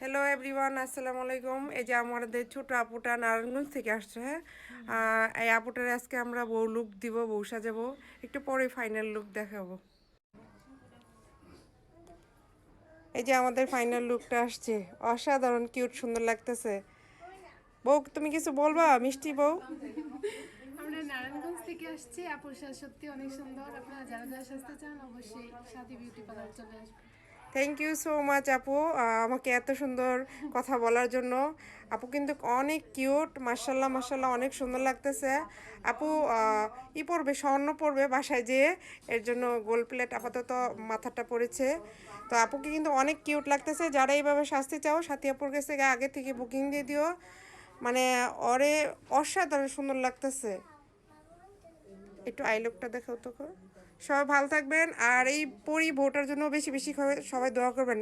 Hello everyone, আসসালামু আলাইকুম। এই যে আমাদের ছোট আপুটা নারায়ণগঞ্জ থেকে আসছে। হ্যাঁ, এই আপুটার আজকে আমরা বউ লুক দিব, বউ সাজাবো, একটু পরে ফাইনাল লুক দেখাবো। এই যে আমাদের ফাইনাল লুকটা আসছে, অসাধারণ কিউট সুন্দর লাগতেছে। বউ, তুমি কিছু বলবা? মিষ্টি বউ। আমরা নারায়ণগঞ্জ থেকে আসছি। আপুর সাজ সত্যি অনেক সুন্দর। আপনারা যারা যারা সাজতে চান অবশ্যই সাথী বিউটি পার্লার চলে আসবেন। থ্যাংক ইউ সো মাচ আপু, আমাকে এত সুন্দর কথা বলার জন্য। আপু কিন্তু অনেক কিউট, মার্শাল্লাহ মার্শাল্লাহ, অনেক সুন্দর লাগতেছে। আপু পরবে, স্বর্ণ পরবে বাসায় যেয়ে, এর জন্য গোল্ড প্লেট আপাতত মাথাটা পড়েছে। তো আপুকে কিন্তু অনেক কিউট লাগতেছে। যারা এইভাবে সাজতে চাও, সাথী আপুর কাছে আগে থেকে বুকিং দিয়ে দিও। মানে ওরে অসাধারণ সুন্দর লাগতেছে। একটু আইলুকটা দেখাও তো। সবাই ভালো থাকবেন, আর এই পরি ভোটার জন্য বেশি বেশি সবাই দোয়া করবেন।